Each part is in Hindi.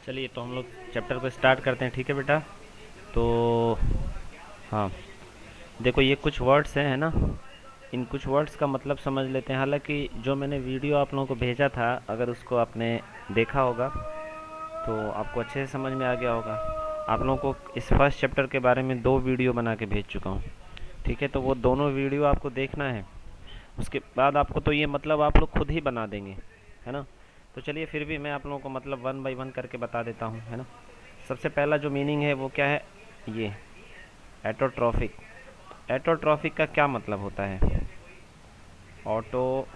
चलिए तो हम लोग चैप्टर को स्टार्ट करते हैं, ठीक है बेटा। तो हाँ, देखो ये कुछ वर्ड्स हैं, है ना। इन कुछ वर्ड्स का मतलब समझ लेते हैं। हालांकि जो मैंने वीडियो आप लोगों को भेजा था, अगर उसको आपने देखा होगा तो आपको अच्छे से समझ में आ गया होगा। आप लोगों को इस फर्स्ट चैप्टर के बारे में 2 वीडियो बना के भेज चुका हूँ, ठीक है। तो वो दोनों वीडियो आपको देखना है। उसके बाद आपको तो ये मतलब आप लोग खुद ही बना देंगे, है ना। तो चलिए फिर भी मैं आप लोगों को मतलब 1 बाय 1 करके बता देता हूँ, है ना। सबसे पहला जो मीनिंग है वो क्या है, ये एटोट्रॉफिक। एटोट्रॉफिक का क्या मतलब होता है? ऑटोट्रॉफिक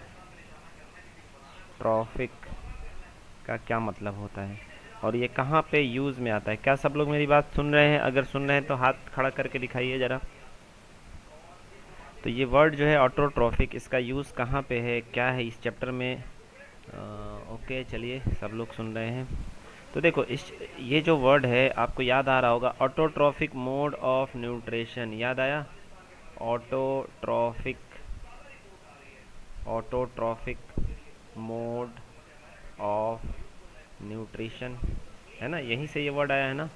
का क्या मतलब होता है और ये कहाँ पे यूज़ में आता है? क्या सब लोग मेरी बात सुन रहे हैं? अगर सुन रहे हैं तो हाथ खड़ा करके दिखाइए ज़रा। तो ये वर्ड जो है ऑटोट्रॉफिक, इसका यूज़ कहाँ पे है, क्या है इस चैप्टर में? ओके, चलिए सब लोग सुन रहे हैं। तो देखो इस ये जो वर्ड है आपको याद आ रहा होगा, ऑटोट्रॉफिक मोड ऑफ न्यूट्रिशन। याद आया? Autotrophic, autotrophic mode of nutrition, है ना। यहीं से ये वर्ड आया है ना,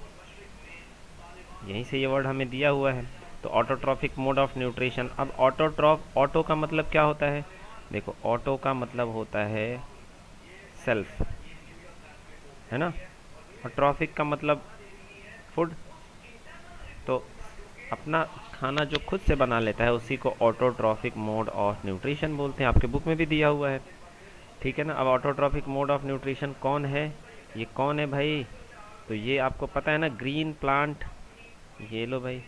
यहीं से ये वर्ड हमें दिया हुआ है। तो ऑटोट्रॉफिक मोड ऑफ न्यूट्रिशन। अब ऑटो का मतलब क्या होता है? देखो ऑटो का मतलब होता है सेल्फ, है ना। और ट्रॉफिक का मतलब फूड। तो अपना खाना जो खुद से बना लेता है उसी को ऑटोट्रॉफिक मोड ऑफ न्यूट्रिशन बोलते हैं। आपके बुक में भी दिया हुआ है, ठीक है ना। अब ऑटोट्रॉफिक मोड ऑफ न्यूट्रिशन कौन है? ये कौन है भाई? तो ये आपको पता है ना, ग्रीन प्लांट। ये लो भाई,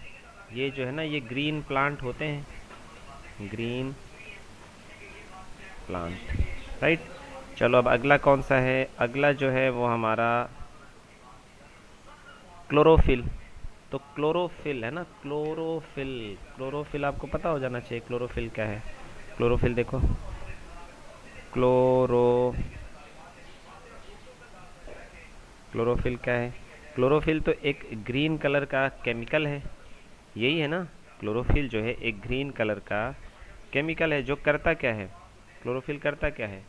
ये जो है ना ये ग्रीन प्लांट होते हैं, ग्रीन प्लांट, राइट। चलो अब अगला कौन सा है? अगला जो है वो हमारा क्लोरोफिल। तो क्लोरोफिल है ना, क्लोरोफिल। क्लोरोफिल आपको पता हो जाना चाहिए क्लोरोफिल क्या है। क्लोरोफिल देखो, क्लोरो क्लोरोफिल क्या है? क्लोरोफिल तो एक ग्रीन कलर का केमिकल है, यही है ना। क्लोरोफिल जो है एक ग्रीन कलर का केमिकल है जो करता क्या है? क्लोरोफिल करता क्या है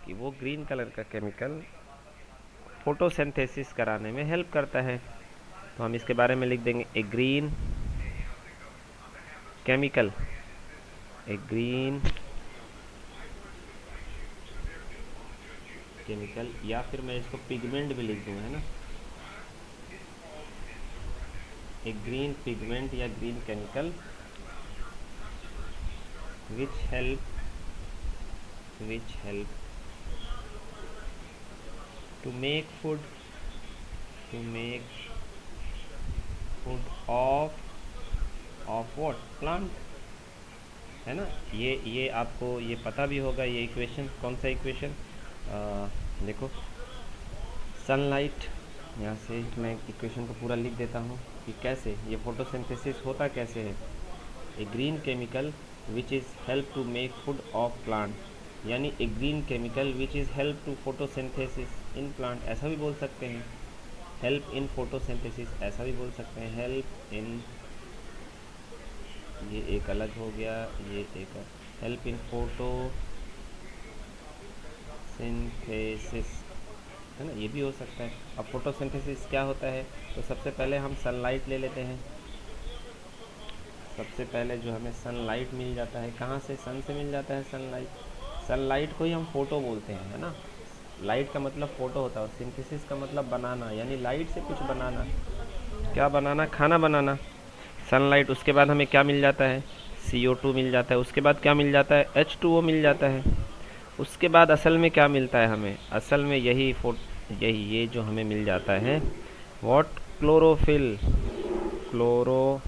कि वो ग्रीन कलर का केमिकल फोटोसिंथेसिस कराने में हेल्प करता है। तो हम इसके बारे में लिख देंगे ए ग्रीन केमिकल, ए ग्रीन केमिकल, या फिर मैं इसको पिगमेंट भी लिख दूंगा, है ना। ए ग्रीन पिगमेंट या green chemical which help to make food, to make food of what plant, है ना। ये आपको ये पता भी होगा। ये इक्वेशन कौन सा इक्वेशन? देखो सनलाइट, यहाँ से मैं इक्वेशन को पूरा लिख देता हूँ कि कैसे ये फोटोसिंथेसिस होता कैसे है। A green chemical which is help to make food of plant, यानी a green chemical which is help to photosynthesis in plant, ऐसा भी बोल सकते हैं। हेल्प इन फोटोसिंथेसिस ऐसा भी बोल सकते हैं। हेल्प इन, ये एक अलग हो गया, ये एक हेल्प इन फोटोसिंथेसिस, है ना, ये भी हो सकता है। अब फोटोसिंथेसिस क्या होता है? तो सबसे पहले हम सनलाइट ले लेते हैं। सबसे पहले जो हमें सनलाइट मिल जाता है, कहाँ से? सन से मिल जाता है सनलाइट। सनलाइट को ही हम फोटो बोलते हैं, है ना। लाइट का मतलब फोटो होता है और सिंथेसिस का मतलब बनाना, यानी लाइट से कुछ बनाना। क्या बनाना? खाना बनाना। सनलाइट, उसके बाद हमें क्या मिल जाता है? CO2 मिल जाता है। उसके बाद क्या मिल जाता है? H2O मिल जाता है। उसके बाद असल में क्या मिलता है हमें? असल में यही ये जो हमें मिल जाता है व्हाट? क्लोरोफिल। क्लोरो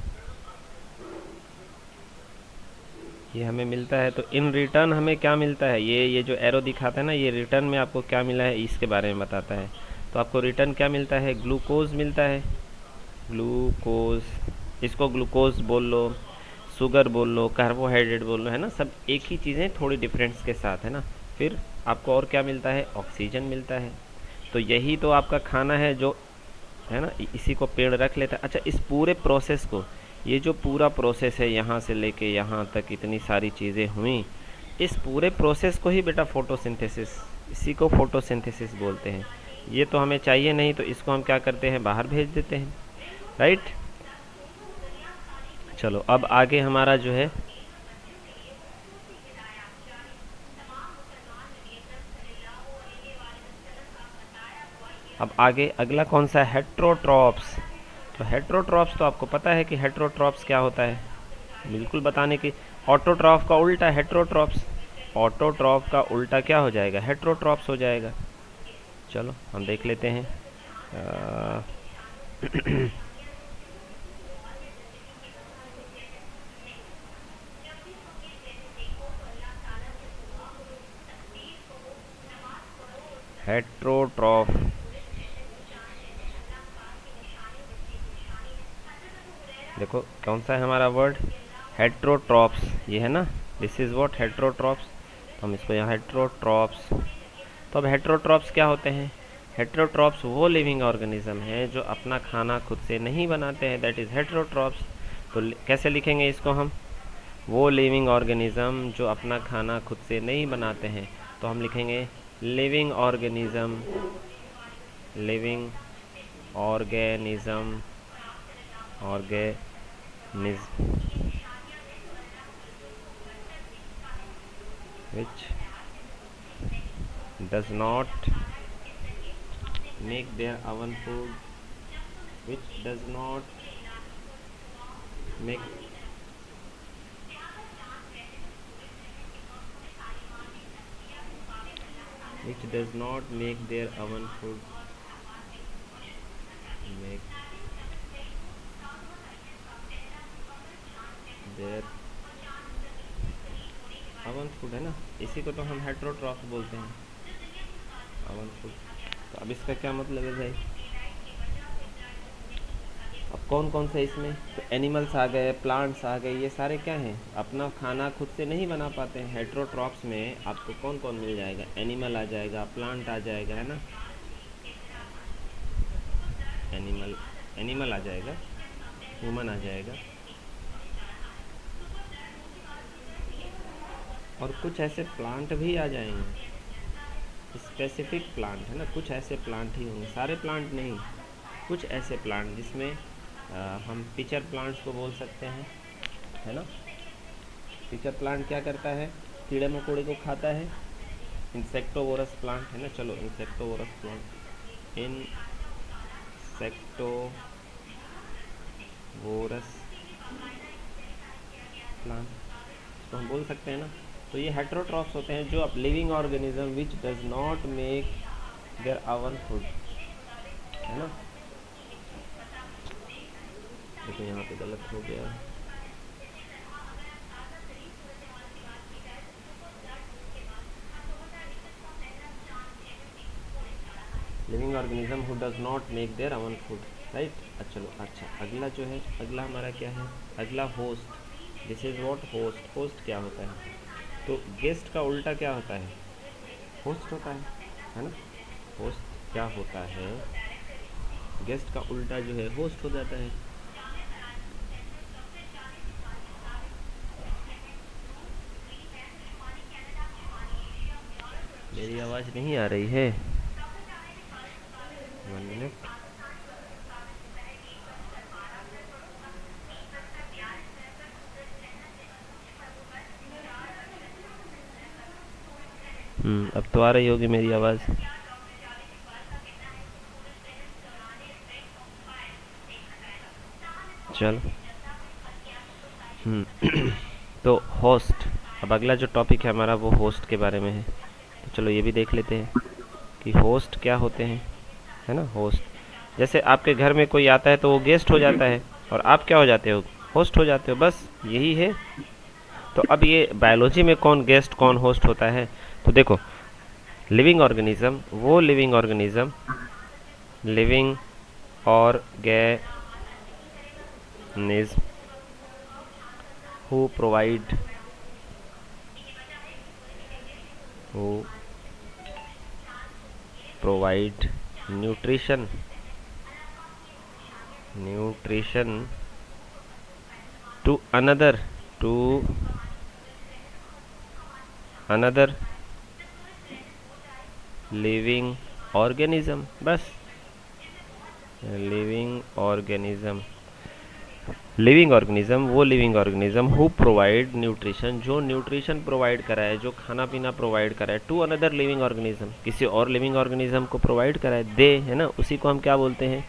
ये हमें मिलता है। तो इन रिटर्न हमें क्या मिलता है? ये जो एरो दिखाता है ना, ये रिटर्न में आपको क्या मिला है इसके बारे में बताता है। तो आपको रिटर्न क्या मिलता है? ग्लूकोज मिलता है। ग्लूकोज, इसको ग्लूकोज बोल लो, शुगर बोल लो, कार्बोहाइड्रेट बोल लो, है ना। सब एक ही चीज़ें थोड़ी डिफरेंस के साथ, है ना। फिर आपको और क्या मिलता है? ऑक्सीजन मिलता है। तो यही तो आपका खाना है जो, है ना, इसी को पेड़ रख लेता है। अच्छा, इस पूरे प्रोसेस को, ये जो पूरा प्रोसेस है यहाँ से लेके यहाँ तक इतनी सारी चीज़ें हुई, इस पूरे प्रोसेस को ही बेटा फोटोसिंथेसिस, इसी को फोटोसिंथेसिस बोलते हैं। ये तो हमें चाहिए नहीं, तो इसको हम क्या करते हैं, बाहर भेज देते हैं, राइट। चलो अब आगे हमारा जो है, अब आगे अगला कौन सा है, हेट्रोट्रॉप्स। तो हेट्रोट्रॉप्स तो आपको पता है कि हेट्रोट्रॉप्स क्या होता है, बिल्कुल बताने की। ऑटोट्रॉफ का उल्टा हेट्रोट्रॉप्स, ऑटोट्रॉफ का उल्टा क्या हो जाएगा, हेट्रोट्रॉप्स हो जाएगा। चलो हम देख लेते हैं। हेट्रोट्रॉफ, देखो कौन सा है हमारा वर्ड, हेट्रोट्रॉप्स, ये है ना, दिस इज़ व्हाट हेट्रोट्रॉप्स। तो हम इसको यहाँ हेट्रोट्रॉप्स। तो अब हेट्रोट्रॉप्स क्या होते हैं, हेट्रोट्रॉप्स वो लिविंग ऑर्गेनिज्म हैं जो अपना खाना खुद से नहीं बनाते हैं, दैट इज़ हेट्रोट्रॉप्स। तो कैसे लिखेंगे इसको हम, वो लिविंग ऑर्गेनिज्म जो अपना खाना खुद से नहीं बनाते हैं, तो हम लिखेंगे living organism, living organism, organism which does not make their own food, which does not make, which does not make their own food, make their own food, है ना, इसी को तो हम हेट्रोट्रॉफ बोलते हैं, own food। तो अब इसका क्या मतलब है भाई, अब कौन कौन से इसमें, तो एनिमल्स आ गए, प्लांट्स आ गए, ये सारे क्या हैं, अपना खाना खुद से नहीं बना पाते हैं। हेट्रोट्रॉप्स में आपको कौन कौन मिल जाएगा, एनिमल आ जाएगा, प्लांट आ जाएगा, है ना, एनिमल, एनिमल आ जाएगा, ह्यूमन आ जाएगा, और कुछ ऐसे प्लांट भी आ जाएंगे, स्पेसिफिक प्लांट, है ना, कुछ ऐसे प्लांट ही होंगे, सारे प्लांट नहीं, कुछ ऐसे प्लांट जिसमें हम पिचर प्लांट्स को बोल सकते हैं, है ना। पिचर प्लांट क्या करता है, कीड़े मकोड़े को खाता है, इंसेक्टोवोरस प्लांट, है ना। चलो इंसेक्टोवोरस प्लांट, इंसेक्टोवोरस प्लांट तो हम बोल सकते हैं ना। तो ये हेट्रोट्रॉप्स होते हैं जो अब living organism which does not make their own food, है ना। देखो यहाँ पे गलत हो गया, living organism who does not make their own food, right. चलो अच्छा, अगला जो है, अगला हमारा क्या है, अगला host, this is what host. Host क्या होता है, तो गेस्ट का उल्टा क्या होता है, होस्ट होता है ना। होस्ट क्या होता है, गेस्ट का उल्टा जो है होस्ट हो जाता है। मेरी आवाज़ नहीं आ रही है, 1 मिनट। अब तो आ रही होगी मेरी आवाज़। चल तो होस्ट, अब अगला जो टॉपिक है हमारा वो होस्ट के बारे में है। तो चलो ये भी देख लेते हैं कि होस्ट क्या होते हैं, है ना। होस्ट, जैसे आपके घर में कोई आता है तो वो गेस्ट हो जाता है, और आप क्या हो जाते हो, होस्ट हो जाते हो, बस यही है। तो अब ये बायोलॉजी में कौन गेस्ट कौन होस्ट होता है, तो देखो लिविंग ऑर्गेनिज्म, वो living organism, living organism who provide nutrition to another living organism, बस लिविंग ऑर्गेनिज्म। लिविंग ऑर्गेनिज्म वो living organism who provide nutrition, जो न्यूट्रिशन प्रोवाइड कराए, जो खाना पीना प्रोवाइड कराए टू अनदर लिविंग ऑर्गेनिज्म, किसी और लिविंग ऑर्गेनिज्म को प्रोवाइड कराए, दे, है ना, उसी को हम क्या बोलते हैं,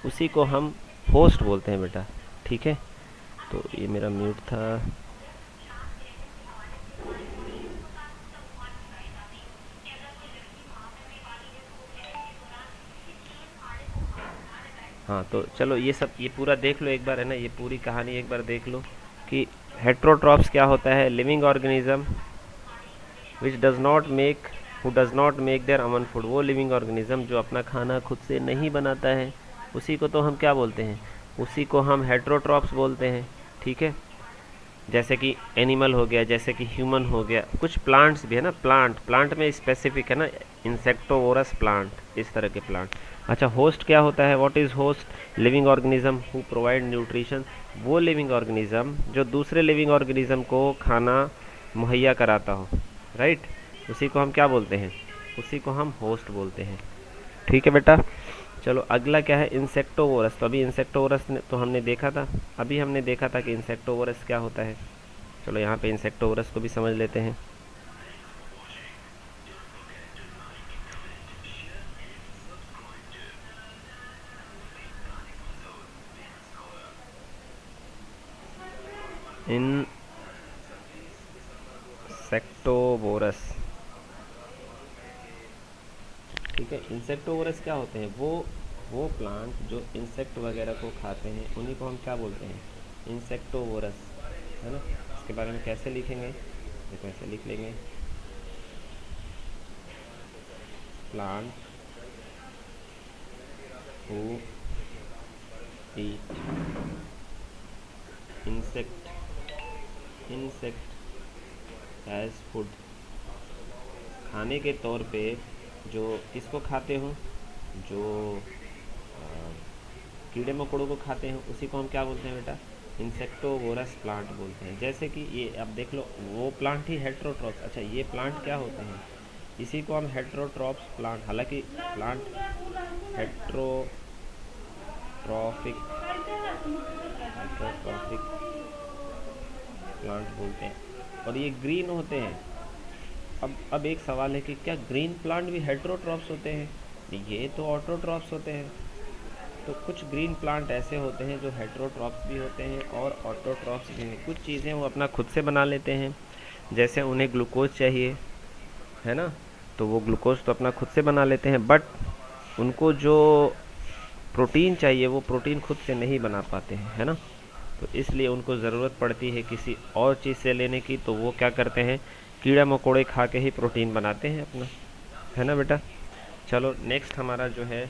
उसी को हम होस्ट बोलते हैं बेटा। ठीक है, तो ये मेरा म्यूट था। हाँ, तो चलो ये सब, ये पूरा देख लो एक बार, है ना, ये पूरी कहानी एक बार देख लो कि हेट्रोट्रॉप्स क्या होता है। Living organism which does not make, who does not make their Aman food, वो लिविंग ऑर्गेनिज्म जो अपना खाना खुद से नहीं बनाता है, उसी को तो हम क्या बोलते हैं, उसी को हम हेट्रोट्रॉप्स बोलते हैं। ठीक है, जैसे कि एनिमल हो गया, जैसे कि ह्यूमन हो गया, कुछ प्लांट्स भी है ना, प्लांट में स्पेसिफिक है ना, इंसेक्टोवोरस प्लांट, इस तरह के प्लांट। अच्छा, होस्ट क्या होता है, what is host, living organism who provide nutrition, वो लिविंग ऑर्गेनिज्म जो दूसरे लिविंग ऑर्गेनिज्म को खाना मुहैया कराता हो, राइट, उसी को हम क्या बोलते हैं, उसी को हम होस्ट बोलते हैं। ठीक है बेटा, चलो अगला क्या है, इंसेक्टोवोरस। तो अभी इंसेक्टोवोरस तो हमने देखा था, अभी हमने देखा था कि इंसेक्टोवोरस क्या होता है। चलो यहाँ पे इंसेक्टोवोरस को भी समझ लेते हैं। इंसेक्टोवोरस, ठीक है, इंसेक्टोवोरस क्या होते हैं, वो प्लांट जो इंसेक्ट वगैरह को खाते हैं, उन्हीं को हम क्या बोलते हैं, इंसेक्टोवोरस, है ना। इसके बारे में कैसे लिखेंगे, देखो ऐसे लिख लेंगे, plant who eat insect as food, खाने के तौर पे जो किसको खाते हो, जो कीड़े मकोड़ों को खाते हैं, उसी को हम क्या बोलते हैं बेटा, इंसेक्टोवोरस प्लांट बोलते हैं। जैसे कि ये अब देख लो, वो प्लांट ही हेट्रोट्रॉप्स, अच्छा ये प्लांट क्या होते हैं, इसी को हम हेट्रोट्रॉप्स प्लांट, हालांकि प्लांट हेट्रोट्रॉफिक हेट्रोट्रॉफिक प्लांट बोलते हैं, और ये ग्रीन होते हैं। अब एक सवाल है कि क्या ग्रीन प्लांट भी हेट्रोट्रॉप्स होते हैं, ये तो ऑटोट्रॉप्स होते हैं। तो कुछ ग्रीन प्लांट ऐसे होते हैं जो हेट्रोट्रॉप्स भी होते हैं और ऑटोट्रॉप्स भी हैं। कुछ चीज़ें वो अपना खुद से बना लेते हैं, जैसे उन्हें ग्लूकोज चाहिए, है ना, तो वो ग्लूकोज तो अपना खुद से बना लेते हैं, बट उनको जो प्रोटीन चाहिए वो प्रोटीन खुद से नहीं बना पाते हैं, है ना, तो इसलिए उनको ज़रूरत पड़ती है किसी और चीज़ से लेने की, तो वो क्या करते हैं, कीड़ा मकोड़े खा के ही प्रोटीन बनाते हैं अपना, है ना बेटा। चलो नेक्स्ट हमारा जो है,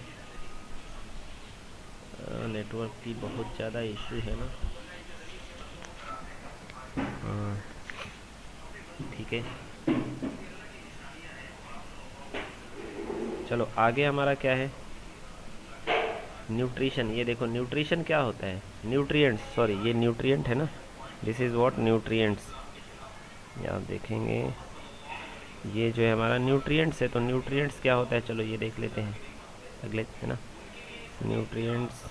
नेटवर्क की बहुत ज़्यादा इशू है ना, हाँ, ठीक है, चलो आगे हमारा क्या है, न्यूट्रिशन। ये देखो न्यूट्रिशन क्या होता है, न्यूट्रिएंट्स, सॉरी ये न्यूट्रिएंट है ना, दिस इज़ व्हाट न्यूट्रिएंट्स, ये आप देखेंगे, ये जो है हमारा न्यूट्रिएंट्स है। तो न्यूट्रिएंट्स क्या होता है, चलो ये देख लेते हैं अगले, है ना, न्यूट्रिएंट्स,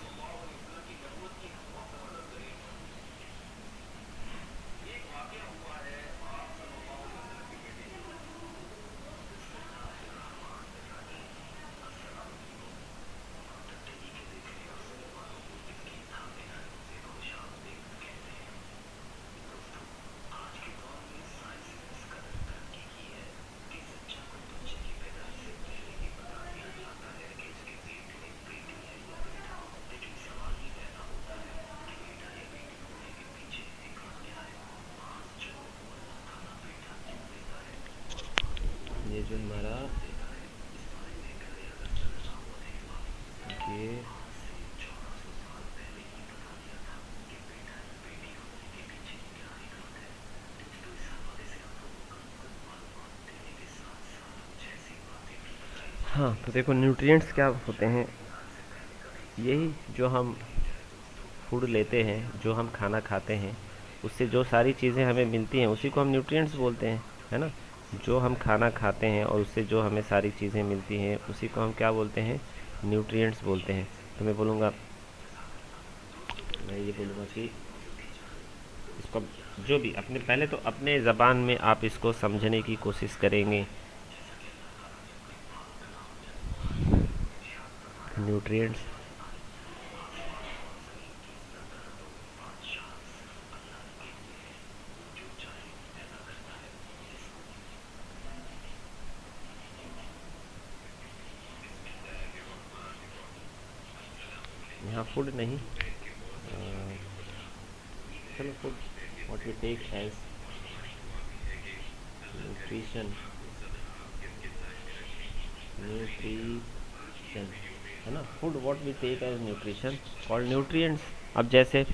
ये जो हमारा ये हाँ, तो देखो न्यूट्रिएंट्स क्या होते हैं, यही जो हम फूड लेते हैं, जो हम खाना खाते हैं, उससे जो सारी चीज़ें हमें मिलती हैं, उसी को हम न्यूट्रिएंट्स बोलते हैं, है ना। जो हम खाना खाते हैं और उससे जो हमें सारी चीज़ें मिलती हैं उसी को हम क्या बोलते हैं, न्यूट्रिएंट्स बोलते हैं। तो मैं बोलूँगा, मैं ये बोलूँगा कि इसको जो भी अपने पहले तो अपने ज़बान में आप इसको समझने की कोशिश करेंगे। न्यूट्रिएंट्स, यहाँ फूड नहीं, चलो food, what we take as nutrition, nutrition है ना, food what we take as nutrition called nutrients. अब जैसे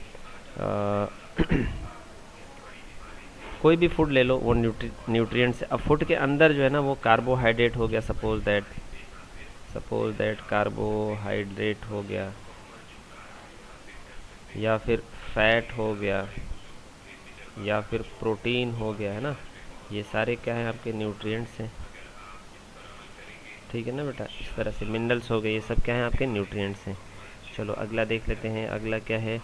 कोई भी फूड ले लो वो न्यूट्रिएंट्स। अब फूड के अंदर जो है ना वो कार्बोहाइड्रेट हो गया, सपोज दैट कार्बोहाइड्रेट हो गया, या फिर फैट हो गया, या फिर प्रोटीन हो गया, है ना, ये सारे क्या है आपके न्यूट्रिएंट्स हैं। ठीक है ना बेटा, इस तरह से मिनरल्स हो गए, ये सब क्या है आपके न्यूट्रिएंट्स हैं। चलो अगला देख लेते हैं, अगला क्या है,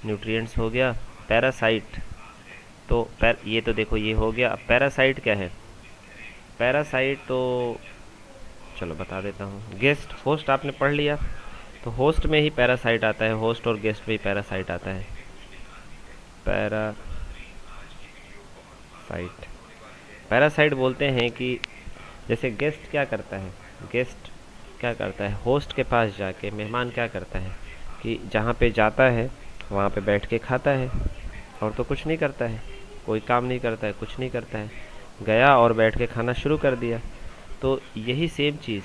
न्यूट्रिएंट्स हो गया। पैरासाइट, तो ये तो देखो ये हो गया। अब पैरासाइट क्या है, पैरासाइट तो चलो बता देता हूँ। गेस्ट, होस्ट आपने पढ़ लिया, तो होस्ट में ही पैरासाइट आता है, होस्ट और गेस्ट में ही पैरासाइट आता है। पैरासाइट, पैरासाइट बोलते हैं कि जैसे गेस्ट क्या करता है, गेस्ट क्या करता है, होस्ट के पास जाके मेहमान क्या करता है कि जहाँ पे जाता है वहाँ पे बैठ के खाता है, और तो कुछ नहीं करता है, कोई काम नहीं करता है, कुछ नहीं करता है, गया और बैठ के खाना शुरू कर दिया। तो यही सेम चीज़,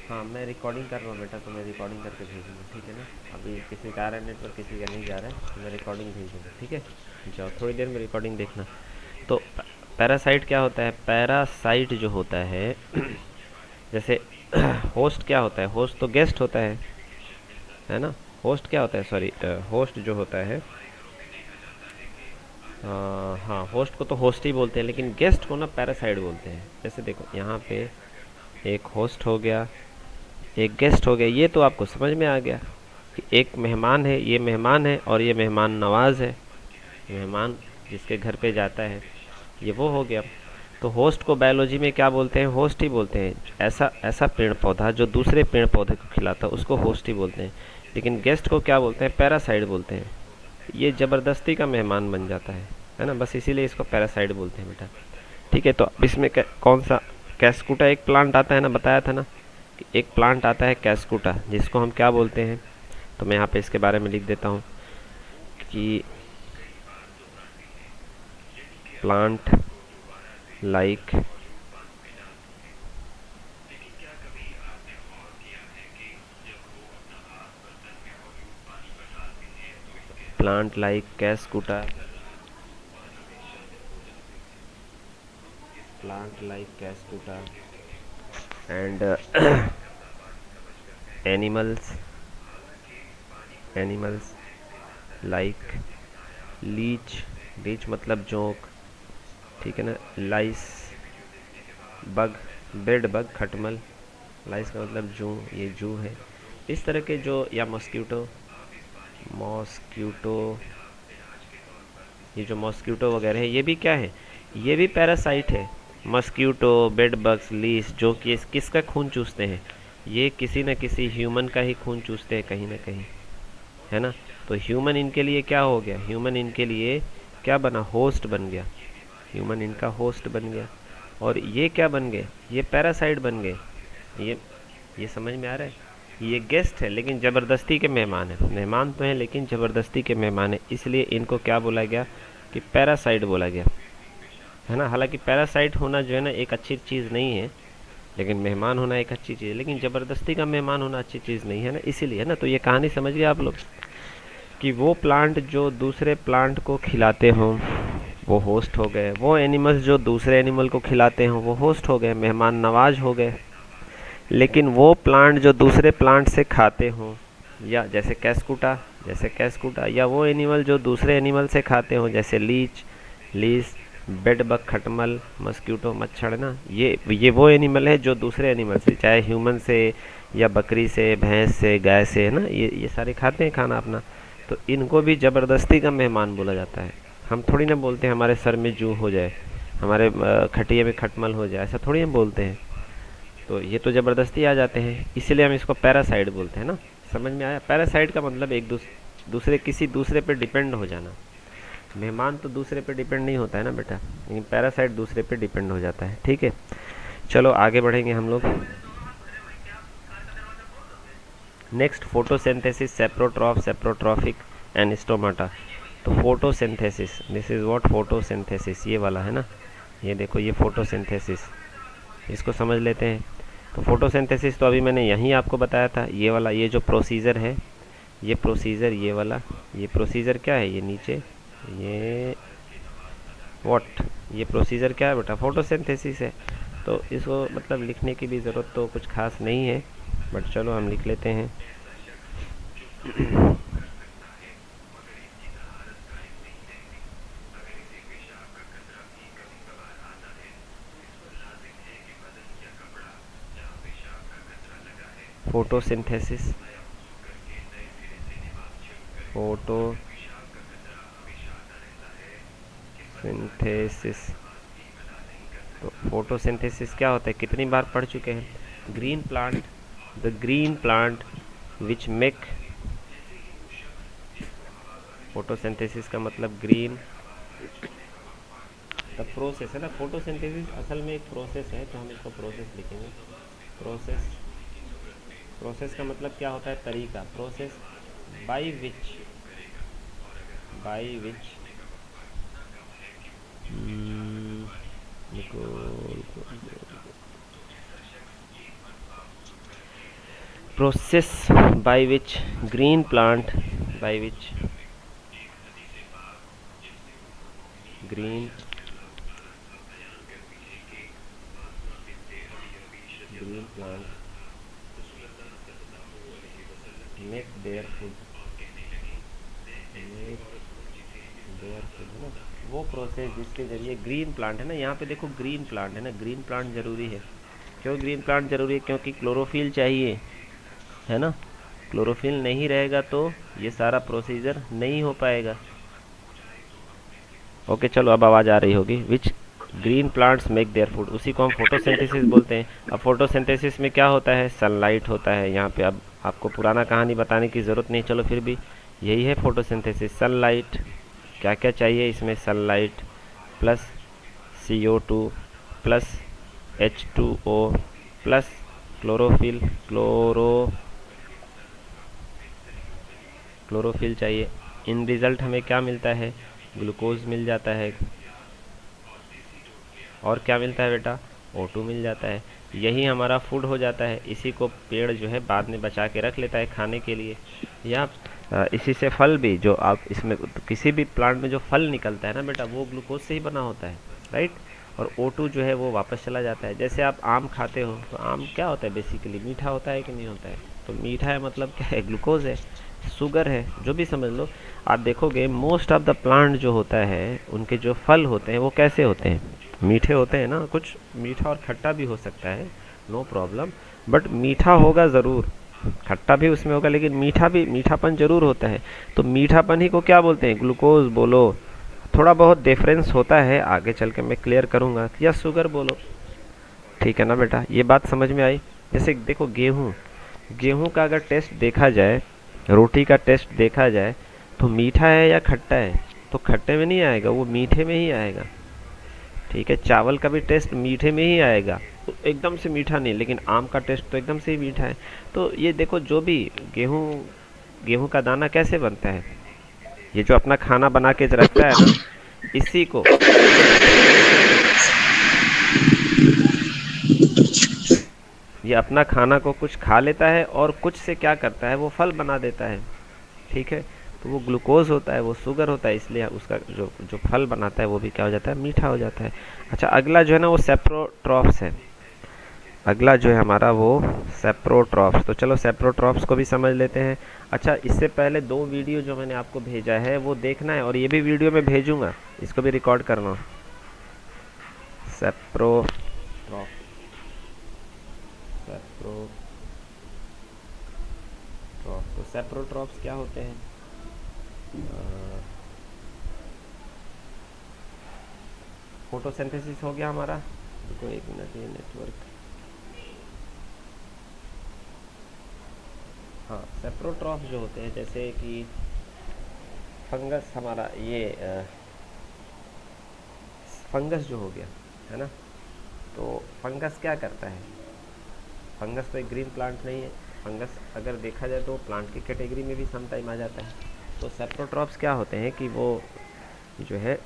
हाँ मैं रिकॉर्डिंग कर रहा हूँ बेटा, तो मैं रिकॉर्डिंग करके भेजूँगा, ठीक है ना। अभी किसी का आ रहा है नेटवर्क, किसी का नहीं जा रहा है, तो मैं रिकॉर्डिंग भेजूँगा, ठीक है। जाओ थोड़ी देर में रिकॉर्डिंग देखना। तो पैरासाइट क्या होता है, पैरासाइट जो होता है जैसे होस्ट क्या होता है, होस्ट तो गेस्ट होता है ना। होस्ट क्या होता है, सॉरी, होस्ट जो होता है, हाँ होस्ट को तो होस्ट ही बोलते हैं, लेकिन गेस्ट को ना पैरासाइट बोलते हैं। जैसे देखो यहाँ पे एक होस्ट हो गया, एक गेस्ट हो गया, ये तो आपको समझ में आ गया कि एक मेहमान है, ये मेहमान है, और ये मेहमान नवाज है, मेहमान जिसके घर पे जाता है, ये वो हो गया। तो होस्ट को बायोलॉजी में क्या बोलते हैं, होस्ट ही बोलते हैं। ऐसा ऐसा पेड़ पौधा जो दूसरे पेड़ पौधे को खिलाता है उसको होस्ट ही बोलते हैं। लेकिन गेस्ट को क्या बोलते हैं, पैरासाइट बोलते हैं। ये ज़बरदस्ती का मेहमान बन जाता है ना, बस इसीलिए इसको पैरासाइट बोलते हैं बेटा। ठीक है, तो अब इसमें कौन सा, कैस्कुटा एक प्लांट आता है ना, बताया था ना कि एक प्लांट आता है कैस्कुटा, जिसको हम क्या बोलते हैं। तो मैं यहाँ पे इसके बारे में लिख देता हूँ कि plant like plant like cuscuta, plant like cuscuta and animals like leech, leech मतलब जोंक, ठीक है ना, लाइस बग, बेड बग, खटमल, लाइस का मतलब जू, ये जू है। इस तरह के जो, या मॉस्क्यूटो, ये जो मॉस्क्यूटो वगैरह है, ये भी क्या है, ये भी पैरासाइट है। मॉस्क्यूटो, बेड बग्स, लीस, जो कि किसका खून चूसते हैं, ये किसी न किसी ह्यूमन का ही खून चूसते हैं कहीं ना कहीं, है ना। तो ह्यूमन इनके लिए क्या हो गया, ह्यूमन इनके लिए क्या बना, होस्ट बन गया, ह्यूमन इनका होस्ट बन गया। और ये क्या बन गए, ये पैरासाइट बन गए। ये समझ में आ रहा है, ये गेस्ट है लेकिन ज़बरदस्ती के मेहमान है, मेहमान तो हैं लेकिन ज़बरदस्ती के मेहमान है, इसलिए इनको क्या बोला गया कि पैरासाइट बोला गया, है ना। हालांकि पैरासाइट होना जो है ना एक अच्छी चीज़ नहीं है, लेकिन मेहमान होना एक अच्छी चीज़ है, लेकिन ज़बरदस्ती का मेहमान होना अच्छी चीज़ नहीं है ना, इसीलिए, है ना। तो ये कहानी समझ गए आप लोग कि वो प्लांट जो दूसरे प्लांट को खिलाते हों वो होस्ट हो गए, वो एनिमल्स जो दूसरे एनिमल को खिलाते हों वो होस्ट हो गए, मेहमान नवाज हो गए। लेकिन वो प्लांट जो दूसरे प्लांट से खाते हों, या जैसे कैस्कुटा, या वो एनिमल जो दूसरे एनिमल से खाते हों, जैसे लीच, लीस, बेड बग, खटमल, मस्क्यूटो, मच्छर ना, ये वो एनिमल है जो दूसरे एनिमल से, चाहे ह्यूमन से या बकरी से, भैंस से, गाय से, है ना, ये सारे खाते हैं खाना अपना। तो इनको भी ज़बरदस्ती का मेहमान बोला जाता है। हम थोड़ी ना बोलते हैं हमारे सर में जूं हो जाए, हमारे खटिए में खटमल हो जाए, ऐसा थोड़ी हम बोलते हैं। तो ये तो ज़बरदस्ती आ जाते हैं, इसीलिए हम इसको पैरासाइट बोलते हैं ना। समझ में आया? पैरासाइट का मतलब एक दूसरे किसी दूसरे पे डिपेंड हो जाना। मेहमान तो दूसरे पे डिपेंड नहीं होता है ना बेटा, लेकिन पैरासाइट दूसरे पे डिपेंड हो जाता है। ठीक है, चलो आगे बढ़ेंगे हम लोग। Next, photosynthesis, saprotroph, saprotrophic and stomata. तो photosynthesis, this is what photosynthesis, ये वाला है ना, ये देखो ये फोटोसिंथेसिस, इसको समझ लेते हैं। तो फोटोसिंथेसिस तो अभी मैंने यहीं आपको बताया था, ये वाला, ये जो प्रोसीजर है, ये प्रोसीजर, ये वाला, ये प्रोसीजर क्या है, ये नीचे, ये व्हाट, ये प्रोसीजर क्या है बेटा, फोटोसिंथेसिस है। तो इसको मतलब लिखने की भी ज़रूरत तो कुछ खास नहीं है, बट चलो हम लिख लेते हैं। Photosynthesis, photosynthesis. तो फोटोसिंथेसिस क्या होता है, कितनी बार पढ़ चुके हैं। Green plant, the green plant which make, photosynthesis का मतलब ग्रीन, द प्रोसेस है ना। फोटोसिंथेसिस असल में एक प्रोसेस है, तो हम इसको प्रोसेस लिखेंगे। प्रोसेस, प्रोसेस का मतलब क्या होता है, तरीका। Process by which process by which green plant, by which green plant make their food, है ना। वो प्रोसेस जिसके जरिए ग्रीन प्लांट है ना, यहाँ पे देखो ग्रीन प्लांट है ना, ग्रीन प्लांट जरूरी है। क्यों ग्रीन प्लांट जरूरी है, क्योंकि क्लोरोफिल चाहिए, है ना। क्लोरोफिल नहीं रहेगा तो ये सारा प्रोसीजर नहीं हो पाएगा। ओके, चलो अब आवाज़ आ रही होगी। विच green plants make their food, उसी को हम फोटोसिंथेसिस बोलते हैं। अब फोटोसिंथेसिस में क्या होता है, सनलाइट होता है यहाँ पे। अब आपको पुराना कहानी बताने की ज़रूरत नहीं, चलो फिर भी यही है फोटोसिंथेसिस। सनलाइट, क्या क्या चाहिए इसमें, sunlight plus CO2 plus H2O plus chlorophyll, chlorophyll चाहिए। इन रिज़ल्ट हमें क्या मिलता है, ग्लूकोज मिल जाता है, और क्या मिलता है बेटा, O2 मिल जाता है। यही हमारा फूड हो जाता है। इसी को पेड़ जो है बाद में बचा के रख लेता है खाने के लिए, या इसी से फल भी, जो आप इसमें किसी भी प्लांट में जो फल निकलता है ना बेटा, वो ग्लूकोज से ही बना होता है, राइट। और O2 जो है वो वापस चला जाता है। जैसे आप आम खाते हो, तो आम क्या होता है, बेसिकली मीठा होता है कि नहीं होता है। तो मीठा है मतलब क्या है, ग्लूकोज है, शुगर है, जो भी समझ लो। आप देखोगे मोस्ट ऑफ द प्लांट जो होता है, उनके जो फल होते हैं वो कैसे होते हैं, मीठे होते हैं ना। कुछ मीठा और खट्टा भी हो सकता है, नो प्रॉब्लम, बट मीठा होगा ज़रूर, खट्टा भी उसमें होगा, लेकिन मीठा भी, मीठापन जरूर होता है। तो मीठापन ही को क्या बोलते हैं, ग्लूकोज बोलो। थोड़ा बहुत डिफरेंस होता है, आगे चल के मैं क्लियर करूँगा, या शुगर बोलो, ठीक है ना बेटा। ये बात समझ में आई। जैसे देखो गेहूँ, गेहूँ का अगर टेस्ट देखा जाए, रोटी का टेस्ट देखा जाए, तो मीठा है या खट्टा है, तो खट्टे में नहीं आएगा, वो मीठे में ही आएगा, ठीक है। चावल का भी टेस्ट मीठे में ही आएगा, तो एकदम से मीठा नहीं, लेकिन आम का टेस्ट तो एकदम से ही मीठा है। तो ये देखो, जो भी गेहूं का दाना कैसे बनता है, ये जो अपना खाना बना के रखता है ना, इसी को, ये अपना खाना को कुछ खा लेता है और कुछ से क्या करता है, वो फल बना देता है, ठीक है। तो वो ग्लूकोज होता है, वो शुगर होता है, इसलिए उसका जो जो फल बनाता है वो भी क्या हो जाता है, मीठा हो जाता है। अच्छा, अगला जो है ना वो सेप्रोट्रॉफ्स है। अगला जो है हमारा वो सेप्रोट्रॉप्स। तो चलो सेप्रोट्रॉप्स को भी समझ लेते हैं। अच्छा, इससे पहले 2 वीडियो जो मैंने आपको भेजा है वो देखना है, और ये भी वीडियो में भेजूंगा, इसको भी रिकॉर्ड करना। सेप्रोट्रॉप सेप्रोट्रॉप तो सेप्रोट्रॉप्स क्या होते हैं? फोटोसिंथेसिस हो गया हमारा। रुको 1 मिनट, ये नेटवर्क। हाँ, सेप्रोट्रॉप्स जो होते हैं, जैसे कि फंगस हमारा, ये फंगस जो हो गया है ना, तो फंगस क्या करता है? फंगस तो एक ग्रीन प्लांट नहीं है। फंगस अगर देखा जाए तो प्लांट की कैटेगरी में भी सम टाइम आ जाता है। तो सेप्रोट्रॉप्स क्या होते हैं कि वो जो है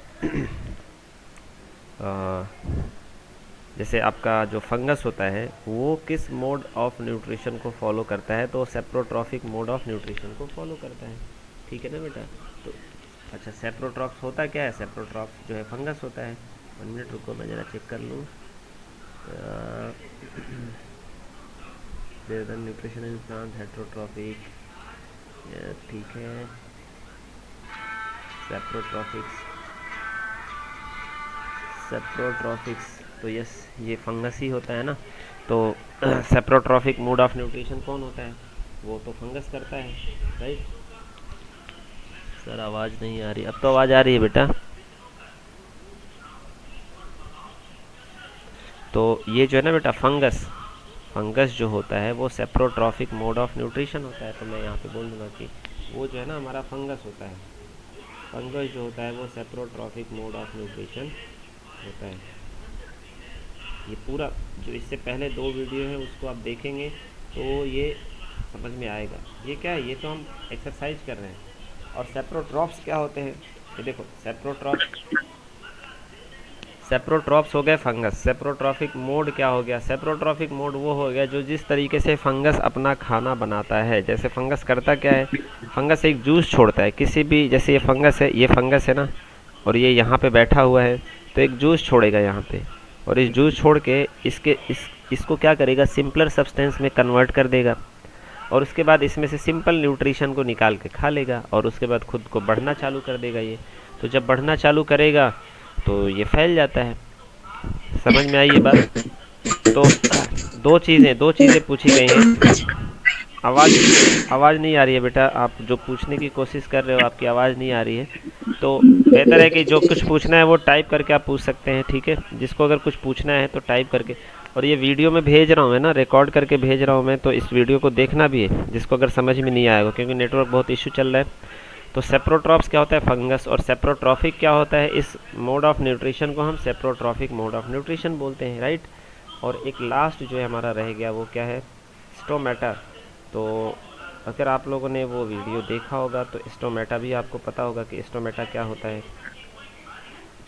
जैसे आपका जो फंगस होता है वो किस मोड ऑफ न्यूट्रिशन को फॉलो करता है, तो सेप्रोट्रॉफिक मोड ऑफ न्यूट्रिशन को फॉलो करता है। ठीक है ना बेटा? तो अच्छा, सेप्रोट्रॉप्स होता क्या है? सेप्रोट्रॉप्स जो है फंगस होता है। 1 मिनट रुको, मैं ज़रा चेक कर लूँ। न्यूट्रिशन इन प्लांट हेट्रोट्रॉफिक, ठीक है। सेप्रोट्रॉफिक्स सेप्रोट्रॉफिक्स तो यस, ये फंगस ही होता है ना। तो सेप्रोट्रॉफिक मोड ऑफ न्यूट्रिशन कौन होता है? वो तो फंगस करता है, राइट? सर आवाज़ नहीं आ रही। अब तो आवाज़ आ रही है बेटा। तो ये जो है ना बेटा, फंगस जो होता है वो सेप्रोट्रॉफिक मोड ऑफ न्यूट्रिशन होता है। तो मैं यहाँ पे बोल दूँगा कि वो जो है ना हमारा फंगस होता है। फंगस जो होता है वो सेप्रोट्रॉफिक मोड ऑफ न्यूट्रिशन होता है। ये पूरा जो इससे पहले 2 वीडियो है उसको आप देखेंगे तो ये समझ में आएगा। ये क्या है? ये तो हम एक्सरसाइज कर रहे हैं। और सेप्रोट्रॉप्स क्या होते हैं? ये देखो, सेप्रोट्रॉप्स हो गए फंगस। सेप्रोट्रॉफिक मोड क्या हो गया? सेप्रोट्रॉफिक मोड वो हो गया जो जिस तरीके से फंगस अपना खाना बनाता है। जैसे फंगस करता क्या है? फंगस एक जूस छोड़ता है किसी भी, जैसे ये फंगस है ना, और ये यहाँ पे बैठा हुआ है, तो एक जूस छोड़ेगा यहाँ पे, और इस जूस छोड़ के इसको क्या करेगा? सिंपलर सब्सटेंस में कन्वर्ट कर देगा, और उसके बाद इसमें से सिंपल न्यूट्रिशन को निकाल के खा लेगा, और उसके बाद खुद को बढ़ना चालू कर देगा ये। तो जब बढ़ना चालू करेगा तो ये फैल जाता है। समझ में आई ये बात? तो 2 चीज़ें पूछी गई हैं। आवाज़ आवाज़ नहीं आ रही है बेटा, आप जो पूछने की कोशिश कर रहे हो आपकी आवाज़ नहीं आ रही है। तो बेहतर है कि जो कुछ पूछना है वो टाइप करके आप पूछ सकते हैं, ठीक है? जिसको अगर कुछ पूछना है तो टाइप करके। और ये वीडियो में भेज रहा हूँ मैं ना, रिकॉर्ड करके भेज रहा हूँ मैं, तो इस वीडियो को देखना भी है जिसको अगर समझ में नहीं आएगा, क्योंकि नेटवर्क बहुत इशू चल रहा है। तो सेप्रोट्रॉप्स क्या होता है? फंगस। और सेप्रोट्रॉफिक क्या होता है? इस मोड ऑफ न्यूट्रिशन को हम सेप्रोट्रॉफिक मोड ऑफ न्यूट्रिशन बोलते हैं, राइट? और एक लास्ट जो है हमारा रह गया वो क्या है? स्टोमेटा। तो अगर आप लोगों ने वो वीडियो देखा होगा तो स्टोमेटा भी आपको पता होगा कि स्टोमेटा क्या होता है।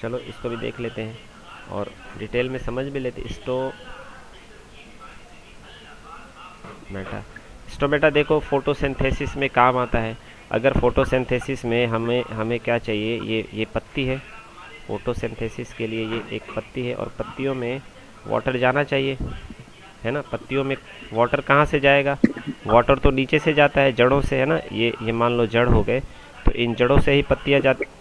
चलो इसको भी देख लेते हैं और डिटेल में समझ भी लेते हैं। स्टोमेटा देखो, फोटोसिंथेसिस में काम आता है। अगर फोटोसिंथेसिस में हमें हमें क्या चाहिए? ये पत्ती है। फोटोसिंथेसिस के लिए ये एक पत्ती है, और पत्तियों में वाटर जाना चाहिए, है ना? पत्तियों में वाटर कहाँ से जाएगा? वाटर तो नीचे से जाता है, जड़ों से, है ना? ये मान लो जड़ हो गए, तो इन जड़ों से ही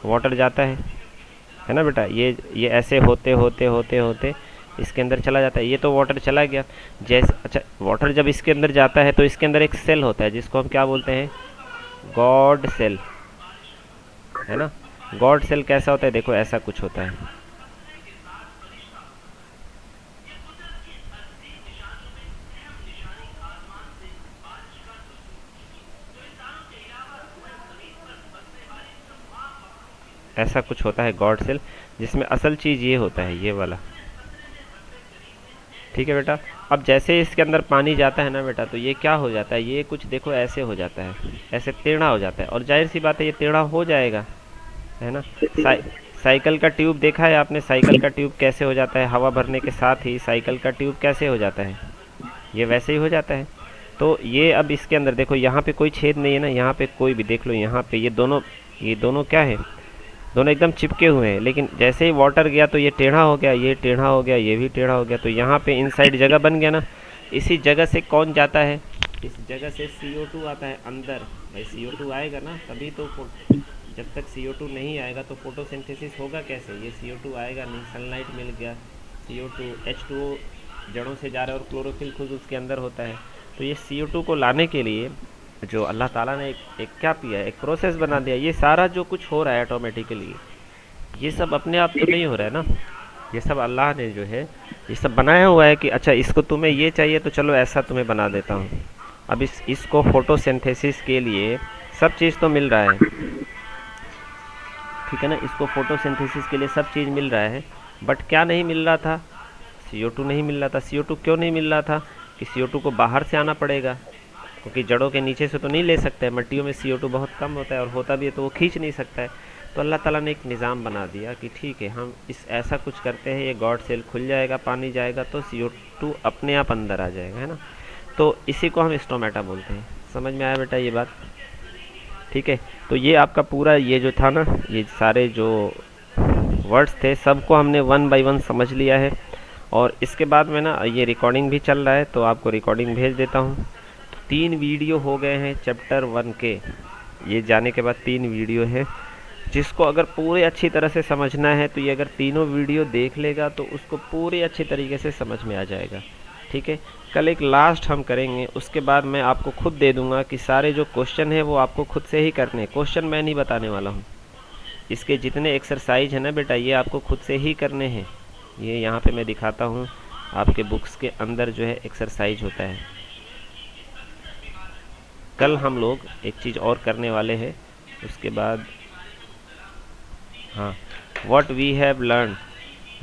वाटर जाता है ना बेटा? ये ऐसे होते होते होते होते इसके अंदर चला जाता है। ये तो वाटर चला गया। जैसे अच्छा, वाटर जब इसके अंदर जाता है तो इसके अंदर एक सेल होता है जिसको हम क्या बोलते हैं? गॉड सेल, है ना? गॉड सेल कैसा होता है? देखो ऐसा कुछ होता है। ऐसा कुछ होता है गॉड सेल, जिसमें असल चीज़ ये होता है, ये वाला। ठीक है बेटा? अब जैसे इसके अंदर पानी जाता है ना बेटा, तो ये क्या हो जाता है? ये कुछ देखो ऐसे हो जाता है, ऐसे टेढ़ा हो जाता है। और जाहिर सी बात है ये टेढ़ा हो जाएगा, है ना? साइकिल का ट्यूब देखा है आपने? साइकिल का ट्यूब कैसे हो जाता है? हवा भरने के साथ ही साइकिल का ट्यूब कैसे हो जाता है? ये वैसे ही हो जाता है। तो ये अब इसके अंदर देखो, यहाँ पे कोई छेद नहीं है ना, यहाँ पे कोई भी देख लो, यहाँ पे ये दोनों क्या है? दोनों एकदम चिपके हुए हैं। लेकिन जैसे ही वाटर गया तो ये टेढ़ा हो गया, ये टेढ़ा हो गया, ये भी टेढ़ा हो गया। तो यहाँ पे इनसाइड जगह बन गया ना, इसी जगह से कौन जाता है, इस जगह से CO2 आता है अंदर। भाई CO2 आएगा ना तभी तो जब तक CO2 नहीं आएगा तो फोटोसिंथेसिस होगा कैसे, ये CO2 आएगा नहीं, सनलाइट मिल गया, CO2 H2O जड़ों से जा रहा है और क्लोरोफिल खुद उसके अंदर होता है। तो ये CO2 को लाने के लिए जो अल्लाह ताला ने एक क्या किया, एक प्रोसेस बना दिया। ये सारा जो कुछ हो रहा है ऑटोमेटिकली, ये सब अपने आप तो नहीं हो रहा है ना, ये सब अल्लाह ने जो है ये सब बनाया हुआ है कि अच्छा इसको तुम्हें ये चाहिए तो चलो ऐसा तुम्हें बना देता हूँ। अब इसको फोटोसिंथेसिस के लिए सब चीज़ तो मिल रहा है, ठीक है ना, इसको फोटोसिंथेसिस के लिए सब चीज़ मिल रहा है, बट क्या नहीं मिल रहा था, CO2 नहीं मिल रहा था। CO2 क्यों नहीं मिल रहा था कि CO2 को बाहर से आना पड़ेगा, क्योंकि जड़ों के नीचे से तो नहीं ले सकते हैं, मिट्टियों में CO2 बहुत कम होता है और होता भी है तो वो खींच नहीं सकता है। तो अल्लाह ताला ने एक निज़ाम बना दिया कि ठीक है हम इस ऐसा कुछ करते हैं, ये गॉड सेल खुल जाएगा, पानी जाएगा तो CO2 अपने आप अंदर आ जाएगा, है ना। तो इसी को हम स्टोमेटा बोलते हैं। समझ में आया बेटा ये बात, ठीक है। तो ये आपका पूरा ये जो था ना, ये सारे जो वर्ड्स थे सबको हमने 1 बाय 1 समझ लिया है। और इसके बाद में ना ये रिकॉर्डिंग भी चल रहा है तो आपको रिकॉर्डिंग भेज देता हूँ। तो 3 वीडियो हो गए हैं चैप्टर 1 के, ये जाने के बाद 3 वीडियो है। जिसको अगर पूरे अच्छी तरह से समझना है तो ये अगर तीनों वीडियो देख लेगा तो उसको पूरे अच्छे तरीके से समझ में आ जाएगा, ठीक है। कल एक लास्ट हम करेंगे, उसके बाद मैं आपको खुद दे दूंगा कि सारे जो क्वेश्चन है वो आपको खुद से ही करने हैं, क्वेश्चन मैं नहीं बताने वाला हूँ। इसके जितने एक्सरसाइज है ना बेटा ये आपको खुद से ही करने हैं। ये यहाँ पे मैं दिखाता हूँ, आपके बुक्स के अंदर जो है एक्सरसाइज होता है। कल हम लोग एक चीज़ और करने वाले हैं, उसके बाद हाँ व्हाट वी हैव लर्न,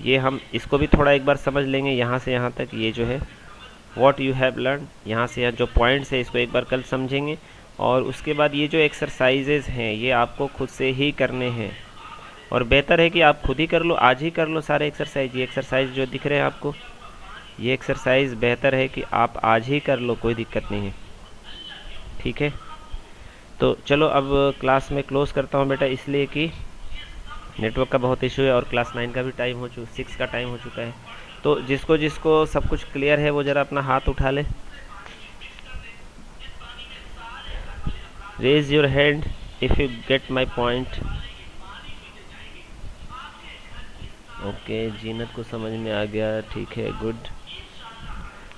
ये हम इसको भी थोड़ा एक बार समझ लेंगे यहाँ से यहाँ तक। ये जो है व्हाट यू हैव लर्न, यहाँ से यहाँ जो पॉइंट्स है इसको एक बार कल समझेंगे। और उसके बाद ये जो एक्सरसाइजेज़ हैं ये आपको खुद से ही करने हैं, और बेहतर है कि आप खुद ही कर लो, आज ही कर लो सारे एक्सरसाइज। ये एक्सरसाइज जो दिख रहे हैं आपको, ये एक्सरसाइज बेहतर है कि आप आज ही कर लो, कोई दिक्कत नहीं है, ठीक है। तो चलो अब क्लास में क्लोज़ करता हूँ बेटा, इसलिए कि नेटवर्क का बहुत इशू है और क्लास 9 का भी टाइम हो 6 का टाइम हो चुका है। तो जिसको जिसको सब कुछ क्लियर है वो ज़रा अपना हाथ उठा ले, raise your hand if you get my point. Okay Zeenat को समझ में आ गया, ठीक है, गुड।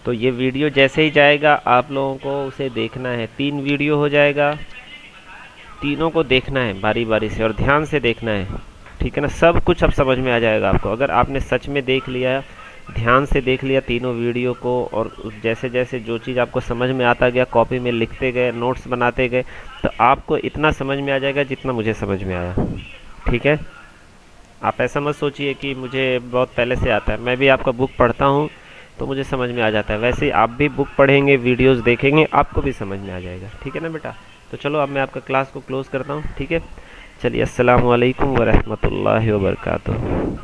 तो ये वीडियो जैसे ही जाएगा आप लोगों को उसे देखना है, 3 वीडियो हो जाएगा, तीनों को देखना है बारी बारी से और ध्यान से देखना है, ठीक है ना। सब कुछ अब समझ में आ जाएगा आपको अगर आपने सच में देख लिया, ध्यान से देख लिया तीनों वीडियो को, और जैसे जैसे जो चीज़ आपको समझ में आता गया कॉपी में लिखते गए, नोट्स बनाते गए, तो आपको इतना समझ में आ जाएगा जितना मुझे समझ में आया, ठीक है। आप ऐसा मत सोचिए कि मुझे बहुत पहले से आता है, मैं भी आपका बुक पढ़ता हूँ तो मुझे समझ में आ जाता है, वैसे ही आप भी बुक पढ़ेंगे, वीडियोस देखेंगे, आपको भी समझ में आ जाएगा, ठीक है ना बेटा। तो चलो अब मैं आपका क्लास को क्लोज़ करता हूँ, ठीक है। चलिए अस्सलाम वालेकुम व रहमतुल्लाहि व बरकातुहू।